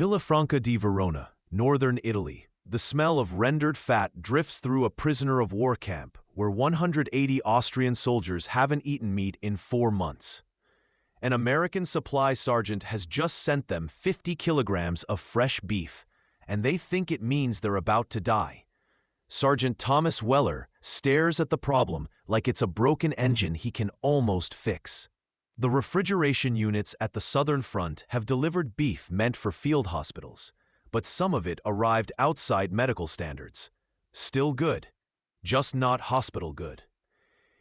Villafranca di Verona, northern Italy. The smell of rendered fat drifts through a prisoner of war camp where 180 Austrian soldiers haven't eaten meat in 4 months. An American supply sergeant has just sent them 50 kilograms of fresh beef, and they think it means they're about to die. Sergeant Thomas Weller stares at the problem like it's a broken engine he can almost fix. The refrigeration units at the southern front have delivered beef meant for field hospitals, but some of it arrived outside medical standards. Still good, just not hospital good.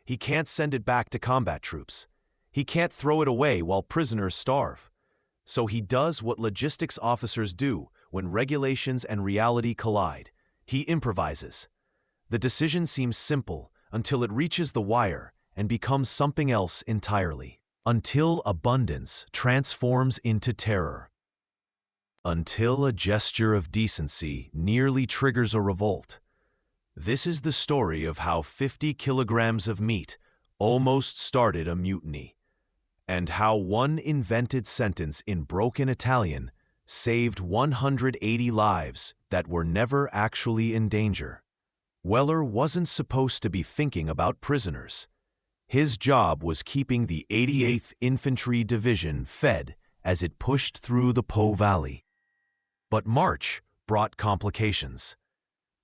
He can't send it back to combat troops. He can't throw it away while prisoners starve. So he does what logistics officers do when regulations and reality collide. He improvises. The decision seems simple until it reaches the wire and becomes something else entirely. Until abundance transforms into terror. Until a gesture of decency nearly triggers a revolt. This is the story of how 50 kilograms of meat almost started a mutiny, and how one invented sentence in broken Italian saved 180 lives that were never actually in danger. Weller wasn't supposed to be thinking about prisoners. His job was keeping the 88th Infantry Division fed as it pushed through the Po Valley. But March brought complications.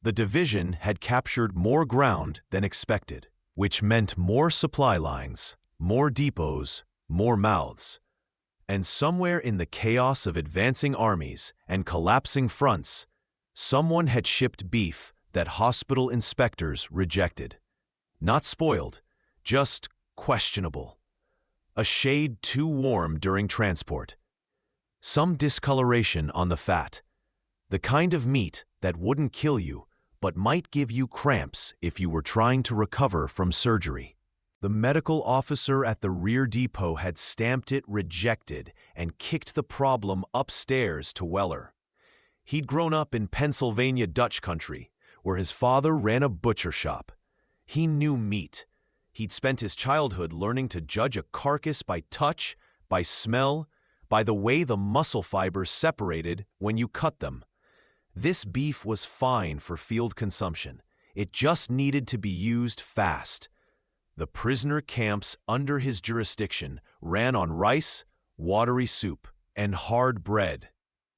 The division had captured more ground than expected, which meant more supply lines, more depots, more mouths. And somewhere in the chaos of advancing armies and collapsing fronts, someone had shipped beef that hospital inspectors rejected. Not spoiled, just questionable. A shade too warm during transport. Some discoloration on the fat. The kind of meat that wouldn't kill you, but might give you cramps if you were trying to recover from surgery. The medical officer at the rear depot had stamped it rejected and kicked the problem upstairs to Weller. He'd grown up in Pennsylvania Dutch country, where his father ran a butcher shop. He knew meat. He'd spent his childhood learning to judge a carcass by touch, by smell, by the way the muscle fibers separated when you cut them. This beef was fine for field consumption. It just needed to be used fast. The prisoner camps under his jurisdiction ran on rice, watery soup, and hard bread.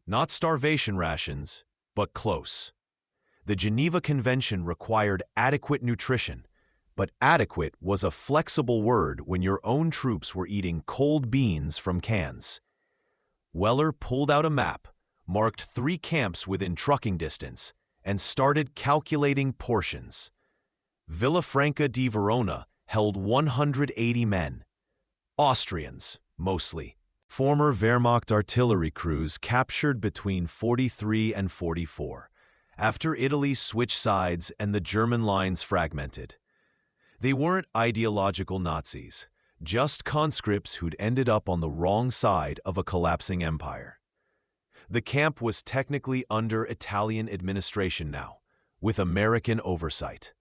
Not starvation rations, but close. The Geneva Convention required adequate nutrition, but adequate was a flexible word when your own troops were eating cold beans from cans. Weller pulled out a map, marked 3 camps within trucking distance, and started calculating portions. Villafranca di Verona held 180 men. Austrians, mostly. Former Wehrmacht artillery crews captured between 43 and 44, after Italy switched sides and the German lines fragmented. They weren't ideological Nazis, just conscripts who'd ended up on the wrong side of a collapsing empire. The camp was technically under Italian administration now, with American oversight,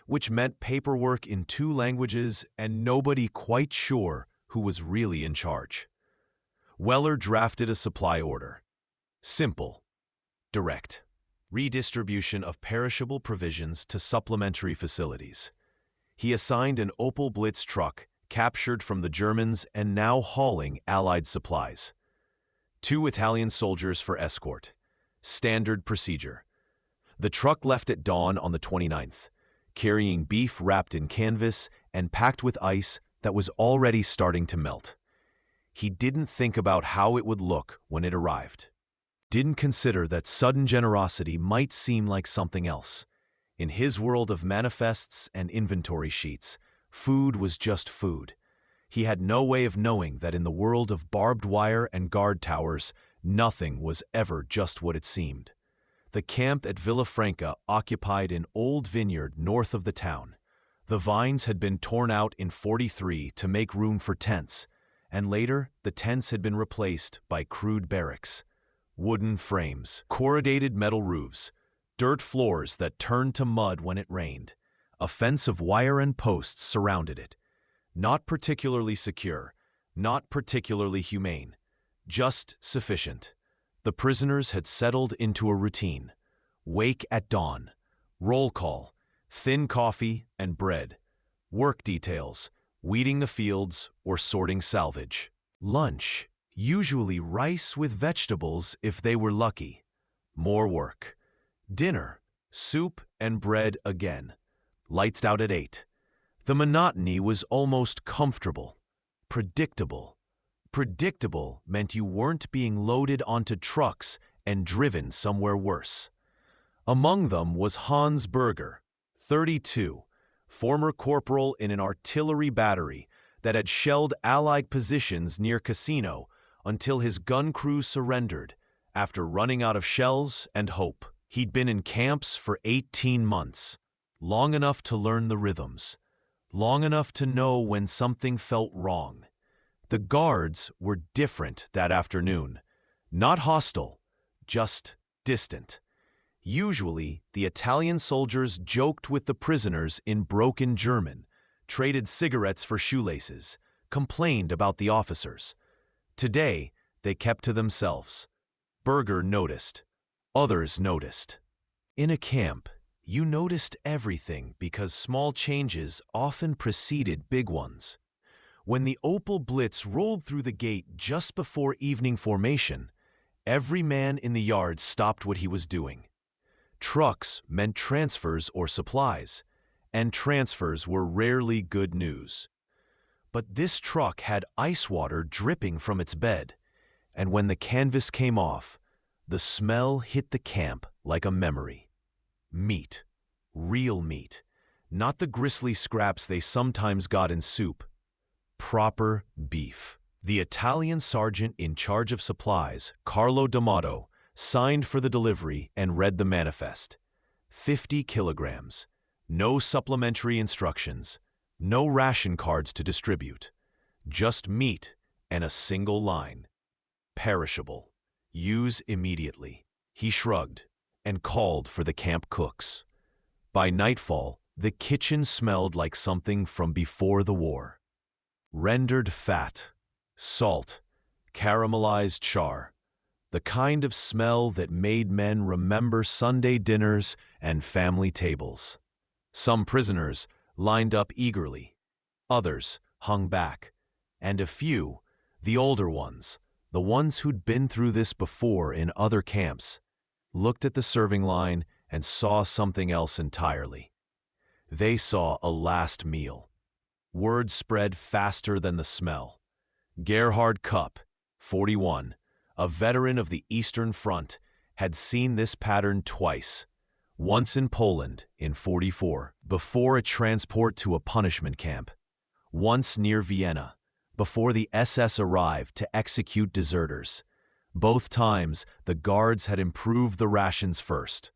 which meant paperwork in 2 languages and nobody quite sure who was really in charge. Weller drafted a supply order. Simple, direct. Redistribution of perishable provisions to supplementary facilities. He assigned an Opel Blitz truck, captured from the Germans and now hauling Allied supplies. 2 Italian soldiers for escort. Standard procedure. The truck left at dawn on the 29th, carrying beef wrapped in canvas and packed with ice that was already starting to melt. He didn't think about how it would look when it arrived. Didn't consider that sudden generosity might seem like something else. In his world of manifests and inventory sheets, food was just food. He had no way of knowing that in the world of barbed wire and guard towers, nothing was ever just what it seemed. The camp at Villafranca occupied an old vineyard north of the town. The vines had been torn out in '43 to make room for tents, and later the tents had been replaced by crude barracks. Wooden frames, corrugated metal roofs, dirt floors that turned to mud when it rained. A fence of wire and posts surrounded it. Not particularly secure, not particularly humane, just sufficient. The prisoners had settled into a routine. Wake at dawn, roll call, thin coffee and bread, work details, weeding the fields or sorting salvage. Lunch, usually rice with vegetables if they were lucky. More work. Dinner, soup and bread again. Lights out at 8. The monotony was almost comfortable. Predictable. Predictable meant you weren't being loaded onto trucks and driven somewhere worse. Among them was Hans Berger, 32, former corporal in an artillery battery that had shelled Allied positions near Cassino until his gun crew surrendered after running out of shells and hope. He'd been in camps for 18 months, long enough to learn the rhythms, long enough to know when something felt wrong. The guards were different that afternoon, not hostile, just distant. Usually, the Italian soldiers joked with the prisoners in broken German, traded cigarettes for shoelaces, complained about the officers. Today, they kept to themselves. Berger noticed. Others noticed. In a camp, you noticed everything because small changes often preceded big ones. When the Opel Blitz rolled through the gate just before evening formation, every man in the yard stopped what he was doing. Trucks meant transfers or supplies, and transfers were rarely good news. But this truck had ice water dripping from its bed, and when the canvas came off, the smell hit the camp like a memory. Meat. Real meat. Not the grisly scraps they sometimes got in soup. Proper beef. The Italian sergeant in charge of supplies, Carlo D'Amato, signed for the delivery and read the manifest. 50 kilograms. No supplementary instructions. No ration cards to distribute. Just meat and a single line. Perishable. Use immediately. He shrugged and called for the camp cooks. By nightfall, the kitchen smelled like something from before the war. Rendered fat, salt, caramelized char, the kind of smell that made men remember Sunday dinners and family tables. Some prisoners lined up eagerly. Others hung back. And a few, the older ones, the ones who'd been through this before in other camps, looked at the serving line and saw something else entirely. They saw a last meal. Word spread faster than the smell. Gerhard Kupp, 41, a veteran of the Eastern Front, had seen this pattern twice. Once in Poland, in 44, before a transport to a punishment camp. Once near Vienna, before the SS arrived to execute deserters. Both times, the guards had improved the rations first.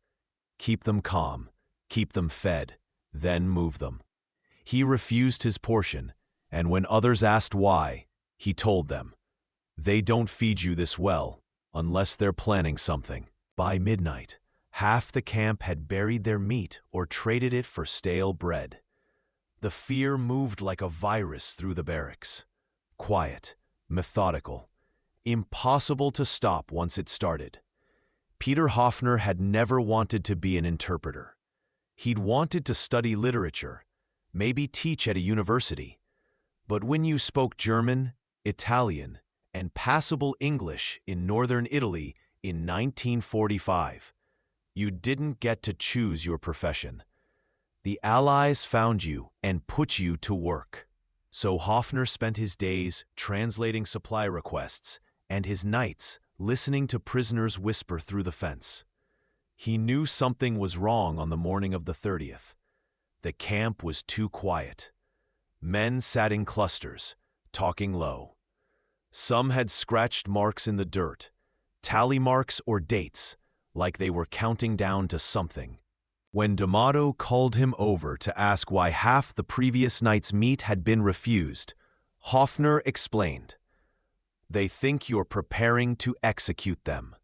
Keep them calm, keep them fed, then move them. He refused his portion, and when others asked why, he told them, "They don't feed you this well, unless they're planning something." By midnight, half the camp had buried their meat or traded it for stale bread. The fear moved like a virus through the barracks. Quiet, methodical, impossible to stop once it started. Peter Hoffner had never wanted to be an interpreter. He'd wanted to study literature, maybe teach at a university. But when you spoke German, Italian, and passable English in northern Italy in 1945, you didn't get to choose your profession. The Allies found you and put you to work. So Hoffner spent his days translating supply requests and his nights listening to prisoners whisper through the fence. He knew something was wrong on the morning of the 30th. The camp was too quiet. Men sat in clusters, talking low. Some had scratched marks in the dirt, tally marks or dates, like they were counting down to something. When D'Amato called him over to ask why half the previous night's meat had been refused, Hoffner explained, "They think you're preparing to execute them."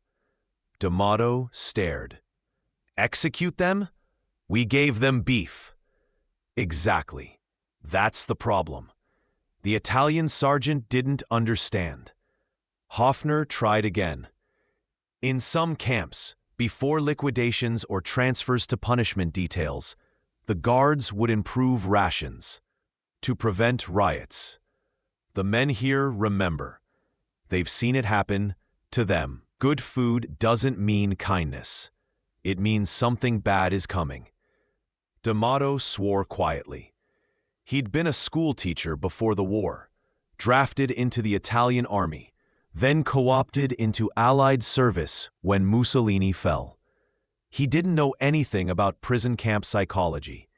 D'Amato stared. "Execute them? We gave them beef." Exactly. That's the problem. The Italian sergeant didn't understand. Hoffner tried again. In some camps, before liquidations or transfers to punishment details, the guards would improve rations to prevent riots. The men here remember. They've seen it happen to them. Good food doesn't mean kindness. It means something bad is coming. D'Amato swore quietly. He'd been a school teacher before the war, drafted into the Italian army, then co-opted into Allied service when Mussolini fell. He didn't know anything about prison camp psychology.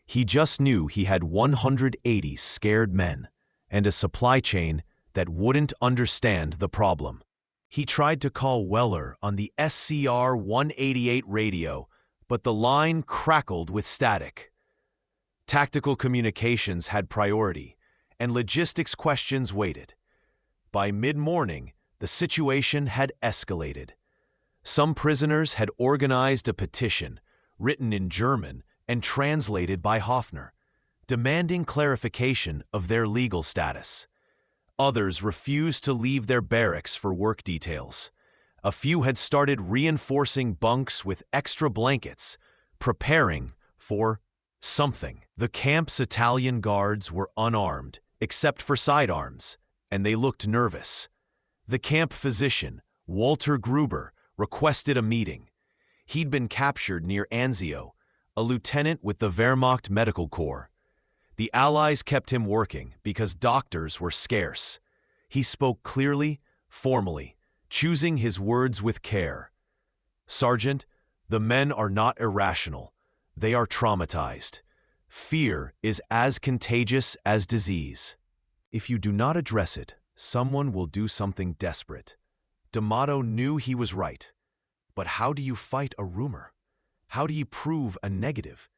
He just knew he had 180 scared men and a supply chain that wouldn't understand the problem. He tried to call Weller on the SCR 188 radio, but the line crackled with static. Tactical communications had priority, and logistics questions waited. By mid-morning, the situation had escalated. Some prisoners had organized a petition, written in German and translated by Hofner, demanding clarification of their legal status. Others refused to leave their barracks for work details. A few had started reinforcing bunks with extra blankets, preparing for something. The camp's Italian guards were unarmed, except for sidearms, and they looked nervous. The camp physician, Walter Gruber, requested a meeting. He'd been captured near Anzio, a lieutenant with the Wehrmacht Medical Corps. The Allies kept him working because doctors were scarce. He spoke clearly, formally, choosing his words with care. "Sergeant, the men are not irrational. They are traumatized. Fear is as contagious as disease. If you do not address it, someone will do something desperate." D'Amato knew he was right. But how do you fight a rumor? How do you prove a negative?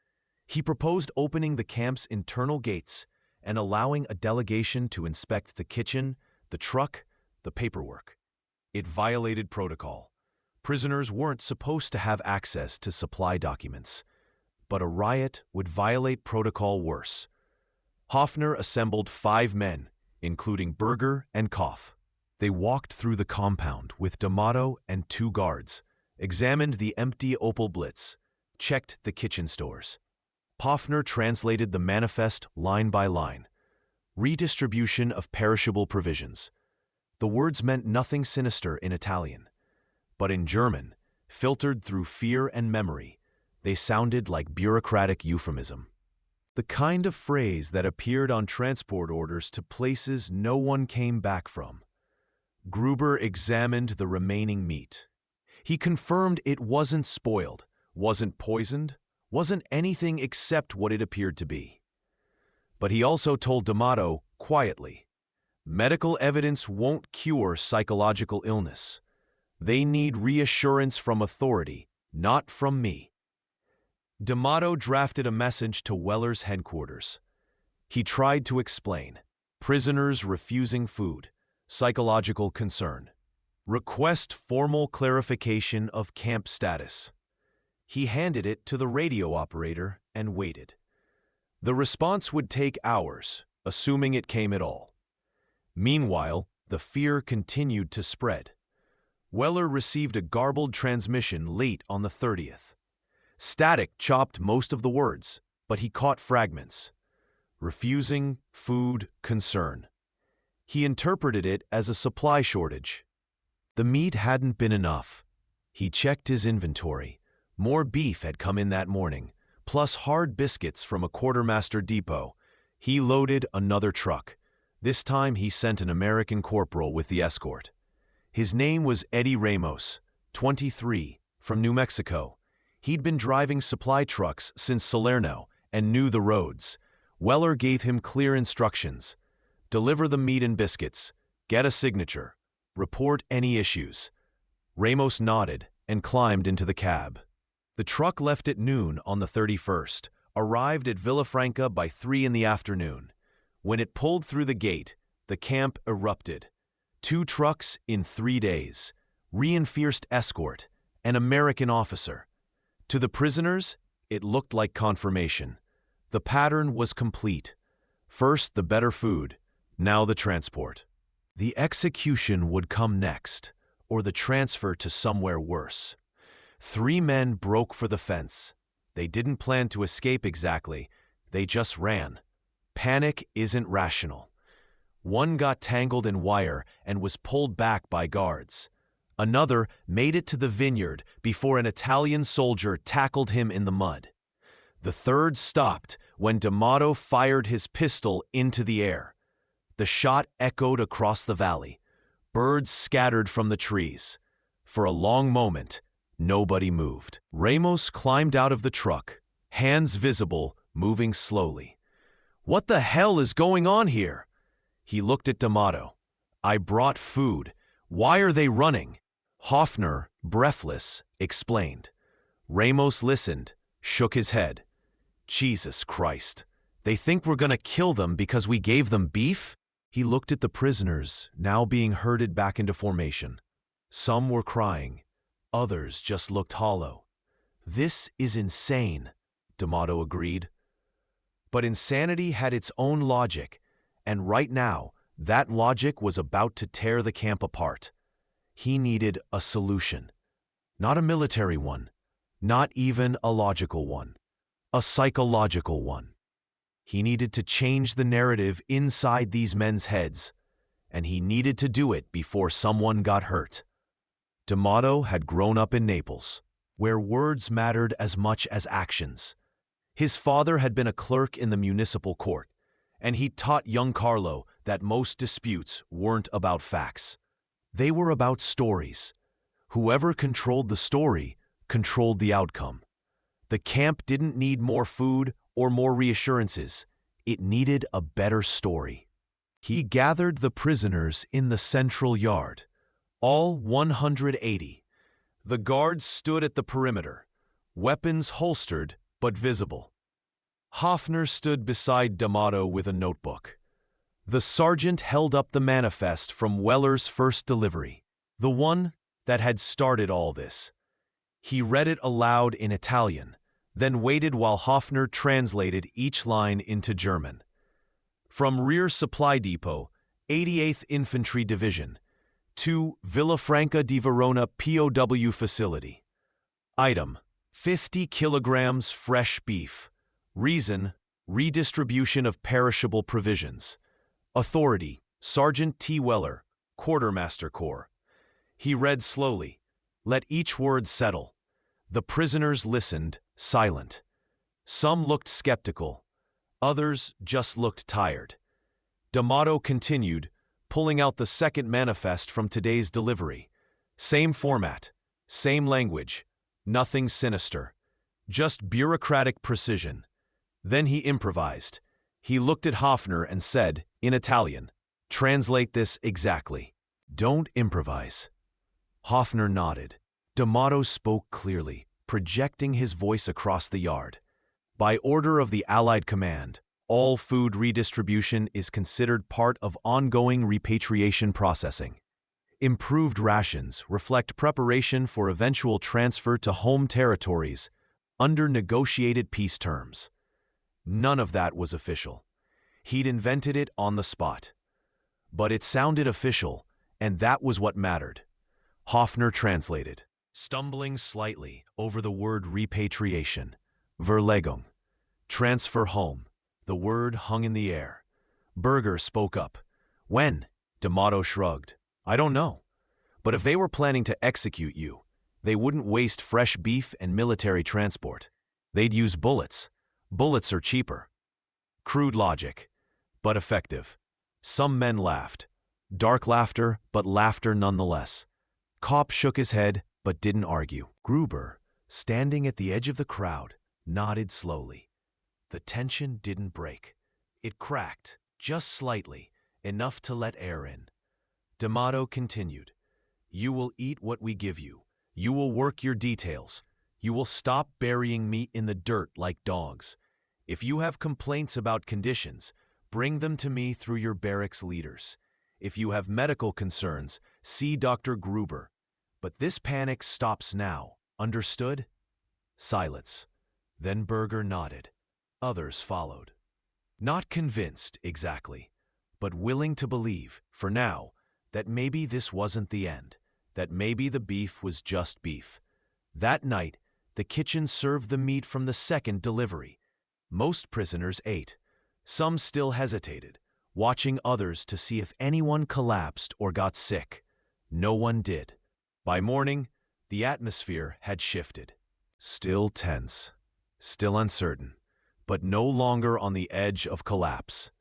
He proposed opening the camp's internal gates and allowing a delegation to inspect the kitchen, the truck, the paperwork. It violated protocol. Prisoners weren't supposed to have access to supply documents. But a riot would violate protocol worse. Hofner assembled 5 men, including Berger and Koff. They walked through the compound with D'Amato and 2 guards, examined the empty Opel Blitz, checked the kitchen stores. Hofner translated the manifest line by line. Redistribution of perishable provisions. The words meant nothing sinister in Italian. But in German, filtered through fear and memory, they sounded like bureaucratic euphemism. The kind of phrase that appeared on transport orders to places no one came back from. Gruber examined the remaining meat. He confirmed it wasn't spoiled, wasn't poisoned, wasn't anything except what it appeared to be. But he also told D'Amato quietly, medical evidence won't cure psychological illness. They need reassurance from authority, not from me. D'Amato drafted a message to Weller's headquarters. He tried to explain. Prisoners refusing food, psychological concern. Request formal clarification of camp status. He handed it to the radio operator and waited. The response would take hours, assuming it came at all. Meanwhile, the fear continued to spread. Weller received a garbled transmission late on the 30th. Static chopped most of the words, but he caught fragments. Refusing food concern. He interpreted it as a supply shortage. The meat hadn't been enough. He checked his inventory. More beef had come in that morning, plus hard biscuits from a quartermaster depot. He loaded another truck. This time he sent an American corporal with the escort. His name was Eddie Ramos, 23, from New Mexico. He'd been driving supply trucks since Salerno and knew the roads. Weller gave him clear instructions. Deliver the meat and biscuits. Get a signature. Report any issues. Ramos nodded and climbed into the cab. The truck left at noon on the 31st, arrived at Villafranca by 3 in the afternoon. When it pulled through the gate, the camp erupted. 2 trucks in 3 days, reinforced escort, an American officer. To the prisoners, it looked like confirmation. The pattern was complete. First the better food, now the transport. The execution would come next, or the transfer to somewhere worse. 3 men broke for the fence. They didn't plan to escape exactly, they just ran. Panic isn't rational. One got tangled in wire and was pulled back by guards. Another made it to the vineyard before an Italian soldier tackled him in the mud. The third stopped when D'Amato fired his pistol into the air. The shot echoed across the valley. Birds scattered from the trees. For a long moment, nobody moved. Ramos climbed out of the truck, hands visible, moving slowly. "What the hell is going on here?" He looked at D'Amato. "I brought food. Why are they running?" Hoffner, breathless, explained. Ramos listened, shook his head. "Jesus Christ. They think we're gonna kill them because we gave them beef?" He looked at the prisoners, now being herded back into formation. Some were crying. Others just looked hollow. "This is insane," D'Amato agreed. But insanity had its own logic, and right now, that logic was about to tear the camp apart. He needed a solution. Not a military one, not even a logical one, a psychological one. He needed to change the narrative inside these men's heads, and he needed to do it before someone got hurt. D'Amato had grown up in Naples, where words mattered as much as actions. His father had been a clerk in the municipal court, and he taught young Carlo that most disputes weren't about facts. They were about stories. Whoever controlled the story controlled the outcome. The camp didn't need more food or more reassurances. It needed a better story. He gathered the prisoners in the central yard, all 180. The guards stood at the perimeter, weapons holstered but visible. Hoffner stood beside D'Amato with a notebook. The sergeant held up the manifest from Weller's first delivery, the one that had started all this. He read it aloud in Italian, then waited while Hoffner translated each line into German. From Rear Supply Depot, 88th Infantry Division, to Villafranca di Verona POW facility. Item: 50 kilograms fresh beef. Reason: redistribution of perishable provisions. Authority: Sergeant T. Weller, Quartermaster Corps. He read slowly. Let each word settle. The prisoners listened, silent. Some looked skeptical. Others just looked tired. D'Amato continued, pulling out the second manifest from today's delivery. Same format, same language, nothing sinister, just bureaucratic precision. Then he improvised. He looked at Hoffner and said, in Italian, "Translate this exactly." "Don't improvise." Hoffner nodded. D'Amato spoke clearly, projecting his voice across the yard. By order of the Allied Command, all food redistribution is considered part of ongoing repatriation processing. Improved rations reflect preparation for eventual transfer to home territories under negotiated peace terms. None of that was official. He'd invented it on the spot. But it sounded official, and that was what mattered. Hoffner translated, stumbling slightly over the word repatriation. Verlegung. Transfer home. The word hung in the air. Berger spoke up. "When?" D'Amato shrugged. "I don't know. But if they were planning to execute you, they wouldn't waste fresh beef and military transport. They'd use bullets. Bullets are cheaper." Crude logic, but effective. Some men laughed. Dark laughter, but laughter nonetheless. Kopp shook his head, but didn't argue. Gruber, standing at the edge of the crowd, nodded slowly. The tension didn't break. It cracked, just slightly, enough to let air in. D'Amato continued, "You will eat what we give you. You will work your details. You will stop burying meat in the dirt like dogs. If you have complaints about conditions, bring them to me through your barracks leaders. If you have medical concerns, see Dr. Gruber. But this panic stops now. Understood?" Silence. Then Berger nodded. Others followed. Not convinced, exactly, but willing to believe, for now, that maybe this wasn't the end. that maybe the beef was just beef. That night, the kitchen served the meat from the second delivery. Most prisoners ate. Some still hesitated, watching others to see if anyone collapsed or got sick. No one did. By morning, the atmosphere had shifted. Still tense, still uncertain, but no longer on the edge of collapse.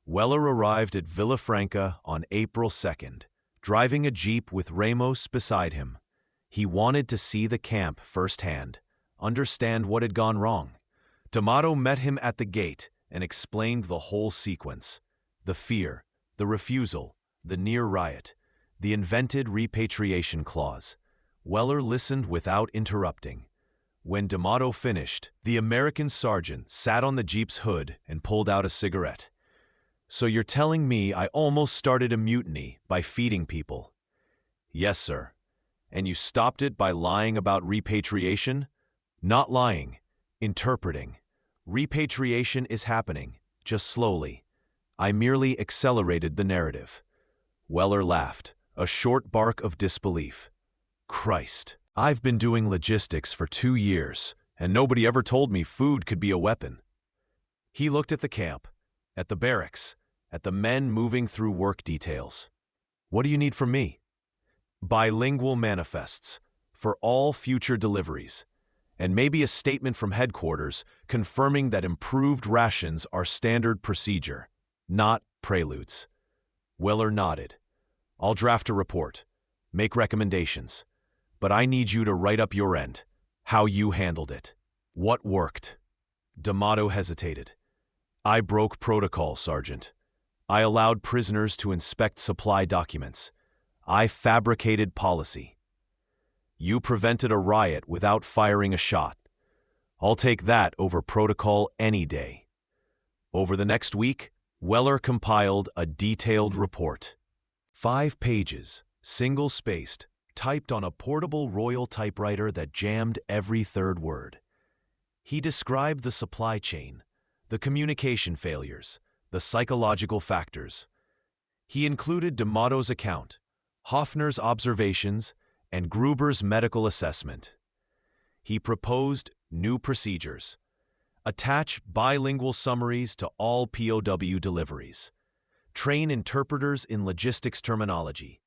Weller arrived at Villafranca on April 2nd, driving a jeep with Ramos beside him. He wanted to see the camp firsthand, understand what had gone wrong. D'Amato met him at the gate and explained the whole sequence: the fear, the refusal, the near riot, the invented repatriation clause. Weller listened without interrupting. When D'Amato finished, the American sergeant sat on the jeep's hood and pulled out a cigarette. "So you're telling me I almost started a mutiny by feeding people?" "Yes, sir." "And you stopped it by lying about repatriation?" "Not lying, interpreting. Repatriation is happening, just slowly. I merely accelerated the narrative." Weller laughed, a short bark of disbelief. "Christ, I've been doing logistics for 2 years, and nobody ever told me food could be a weapon." He looked at the camp, at the barracks, at the men moving through work details. "What do you need from me?" "Bilingual manifests for all future deliveries, and maybe a statement from headquarters confirming that improved rations are standard procedure, not preludes." Weller nodded. "I'll draft a report, make recommendations, but I need you to write up your end, how you handled it. What worked?" D'Amato hesitated. "I broke protocol, Sergeant. I allowed prisoners to inspect supply documents. I fabricated policy." "You prevented a riot without firing a shot. I'll take that over protocol any day." Over the next week, Weller compiled a detailed report. 5 pages, single-spaced, typed on a portable Royal typewriter that jammed every third word. He described the supply chain, the communication failures, the psychological factors. He included D'Amato's account, Hoffner's observations, and Gruber's medical assessment. He proposed new procedures. Attach bilingual summaries to all POW deliveries. Train interpreters in logistics terminology.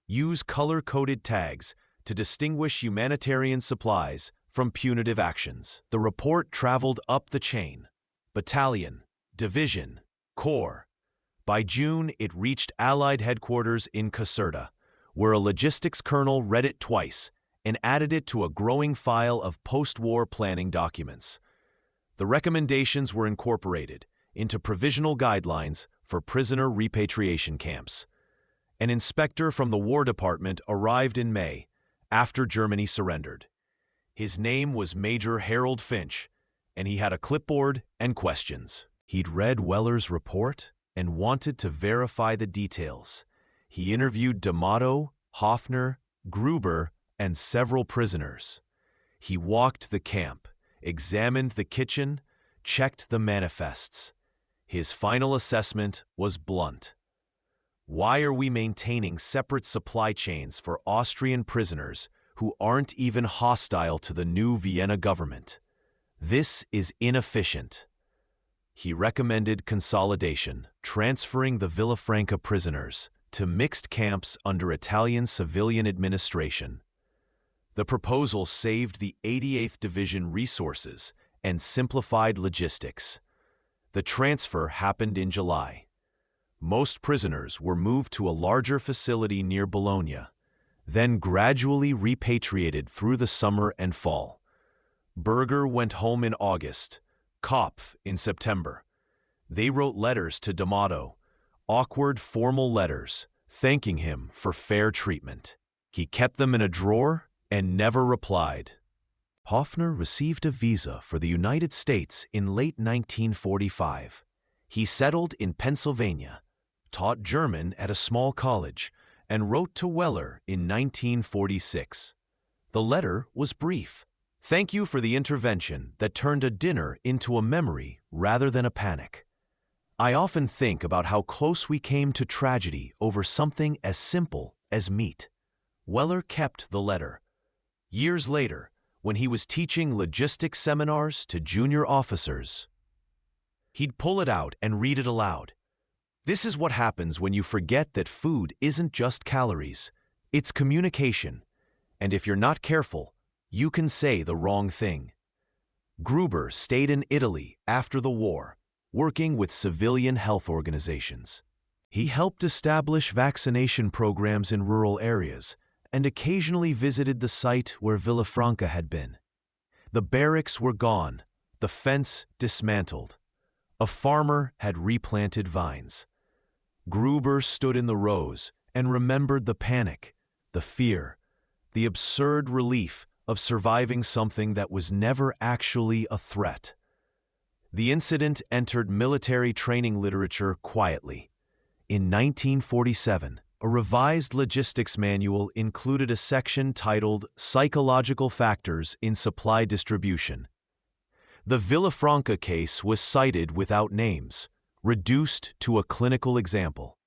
Use color-coded tags to distinguish humanitarian supplies from punitive actions. The report traveled up the chain: battalion, division, corps. By June, it reached Allied headquarters in Caserta, where a logistics colonel read it twice and added it to a growing file of post-war planning documents. The recommendations were incorporated into provisional guidelines for prisoner repatriation camps. An inspector from the War Department arrived in May, after Germany surrendered. His name was Major Harold Finch, and he had a clipboard and questions. He'd read Weller's report and wanted to verify the details. He interviewed D'Amato, Hoffner, Gruber, and several prisoners. He walked the camp, examined the kitchen, checked the manifests. His final assessment was blunt. "Why are we maintaining separate supply chains for Austrian prisoners who aren't even hostile to the new Vienna government? This is inefficient." He recommended consolidation, transferring the Villafranca prisoners to mixed camps under Italian civilian administration. The proposal saved the 88th Division resources and simplified logistics. The transfer happened in July. Most prisoners were moved to a larger facility near Bologna, then gradually repatriated through the summer and fall. Berger went home in August, Kopf in September. They wrote letters to D'Amato, awkward formal letters, thanking him for fair treatment. He kept them in a drawer and never replied. Hoffner received a visa for the United States in late 1945. He settled in Pennsylvania, taught German at a small college, and wrote to Weller in 1946. The letter was brief. "Thank you for the intervention that turned a dinner into a memory rather than a panic. I often think about how close we came to tragedy over something as simple as meat. Weller kept the letter. Years later, when he was teaching logistics seminars to junior officers, he'd pull it out and read it aloud. This is what happens when you forget that food isn't just calories, it's communication. And if you're not careful, you can say the wrong thing. Gruber stayed in Italy after the war, working with civilian health organizations. He helped establish vaccination programs in rural areas and occasionally visited the site where Villafranca had been. The barracks were gone, the fence dismantled. A farmer had replanted vines. Gruber stood in the rows and remembered the panic, the fear, the absurd relief of surviving something that was never actually a threat. The incident entered military training literature quietly. In 1947, a revised logistics manual included a section titled Psychological Factors in Supply Distribution. The Villafranca case was cited without names, reduced to a clinical example.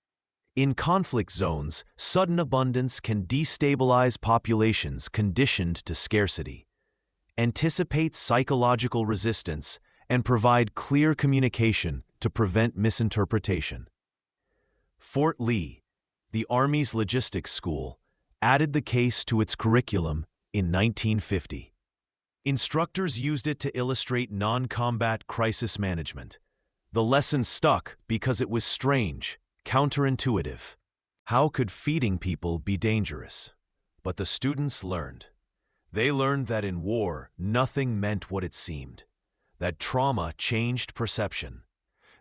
In conflict zones, sudden abundance can destabilize populations conditioned to scarcity, anticipate psychological resistance, and provide clear communication to prevent misinterpretation. Fort Lee, the Army's logistics school, added the case to its curriculum in 1950. Instructors used it to illustrate non-combat crisis management. The lesson stuck because it was strange, counterintuitive. How could feeding people be dangerous? But the students learned. They learned that in war, nothing meant what it seemed, that trauma changed perception,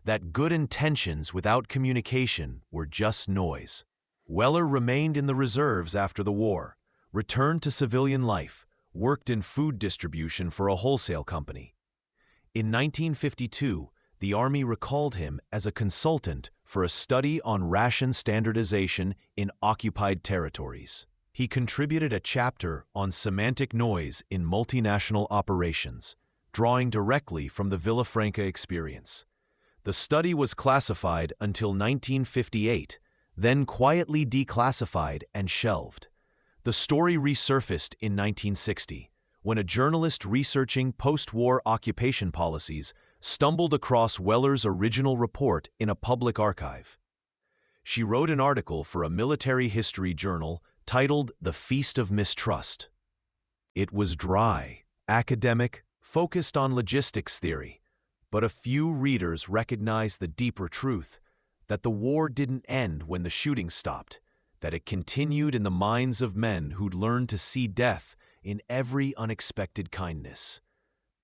that good intentions without communication were just noise. Weller remained in the reserves after the war, returned to civilian life, worked in food distribution for a wholesale company. In 1952, the Army recalled him as a consultant for a study on ration standardization in occupied territories. He contributed a chapter on semantic noise in multinational operations, drawing directly from the Villafranca experience. The study was classified until 1958, then quietly declassified and shelved. The story resurfaced in 1960, when a journalist researching post-war occupation policies stumbled across Weller's original report in a public archive. She wrote an article for a military history journal titled The Feast of Mistrust. It was dry, academic, focused on logistics theory, but a few readers recognized the deeper truth that the war didn't end when the shooting stopped, that it continued in the minds of men who'd learned to see death in every unexpected kindness.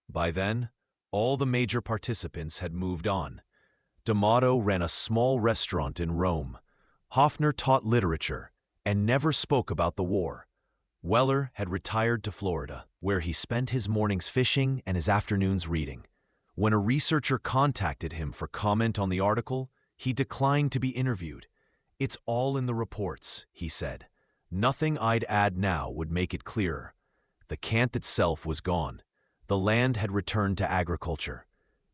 By then, all the major participants had moved on. D'Amato ran a small restaurant in Rome. Hoffner taught literature and never spoke about the war. Weller had retired to Florida, where he spent his mornings fishing and his afternoons reading. When a researcher contacted him for comment on the article, he declined to be interviewed. "It's all in the reports," he said. "Nothing I'd add now would make it clearer." The cant itself was gone. The land had returned to agriculture.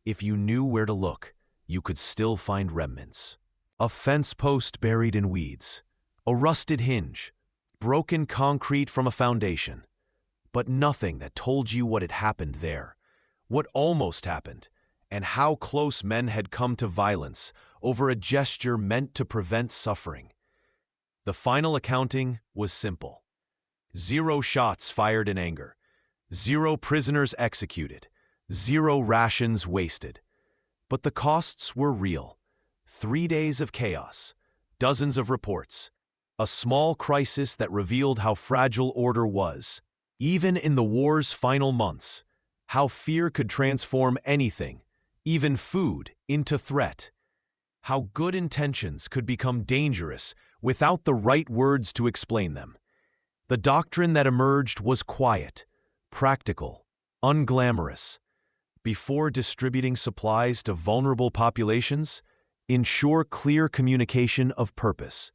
If you knew where to look, you could still find remnants. A fence post buried in weeds, a rusted hinge, broken concrete from a foundation. But nothing that told you what had happened there, what almost happened, and how close men had come to violence over a gesture meant to prevent suffering. The final accounting was simple. 0 shots fired in anger. 0 prisoners executed, 0 rations wasted. But the costs were real. 3 days of chaos, dozens of reports, a small crisis that revealed how fragile order was, even in the war's final months, how fear could transform anything, even food, into threat, how good intentions could become dangerous without the right words to explain them. The doctrine that emerged was quiet, practical, unglamorous. Before distributing supplies to vulnerable populations, ensure clear communication of purpose.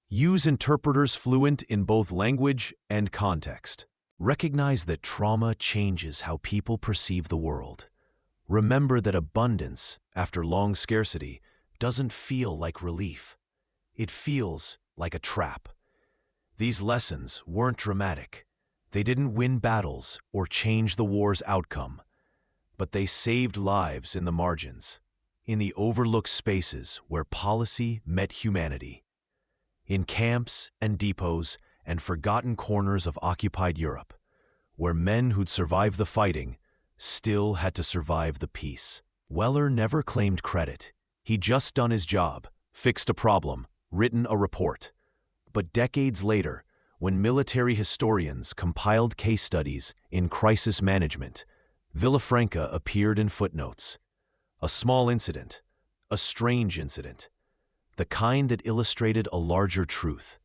Use interpreters fluent in both language and context. Recognize that trauma changes how people perceive the world. Remember that abundance, after long scarcity, doesn't feel like relief. It feels like a trap. These lessons weren't dramatic. They didn't win battles or change the war's outcome, but they saved lives in the margins, in the overlooked spaces where policy met humanity, in camps and depots and forgotten corners of occupied Europe, where men who'd survived the fighting still had to survive the peace. Weller never claimed credit. He'd just done his job, fixed a problem, written a report. But decades later, when military historians compiled case studies in crisis management, Villafranca appeared in footnotes. A small incident, a strange incident, the kind that illustrated a larger truth,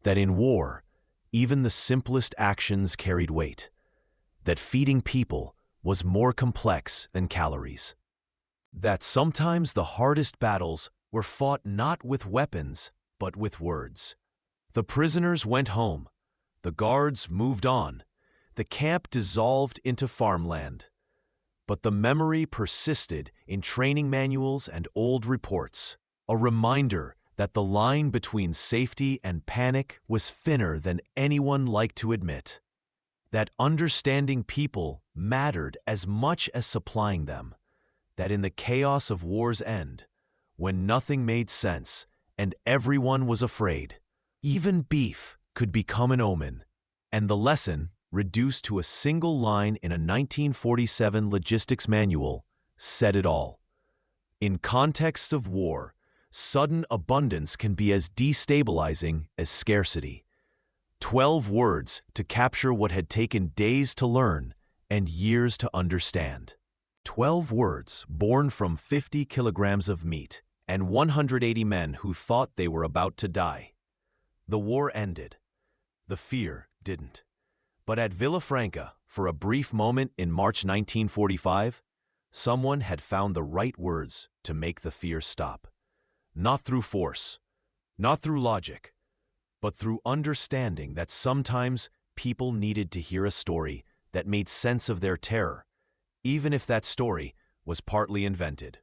that in war, even the simplest actions carried weight, that feeding people was more complex than calories, that sometimes the hardest battles were fought not with weapons, but with words. The prisoners went home, the guards moved on, the camp dissolved into farmland. But the memory persisted in training manuals and old reports, a reminder that the line between safety and panic was thinner than anyone liked to admit, that understanding people mattered as much as supplying them, that in the chaos of war's end, when nothing made sense and everyone was afraid, even beef could become an omen, and the lesson, reduced to a single line in a 1947 logistics manual, said it all. In contexts of war, sudden abundance can be as destabilizing as scarcity. 12 words to capture what had taken days to learn and years to understand. 12 words born from 50 kilograms of meat and 180 men who thought they were about to die. The war ended. The fear didn't. But at Villafranca, for a brief moment in March 1945, someone had found the right words to make the fear stop. Not through force, not through logic, but through understanding that sometimes people needed to hear a story that made sense of their terror, even if that story was partly invented.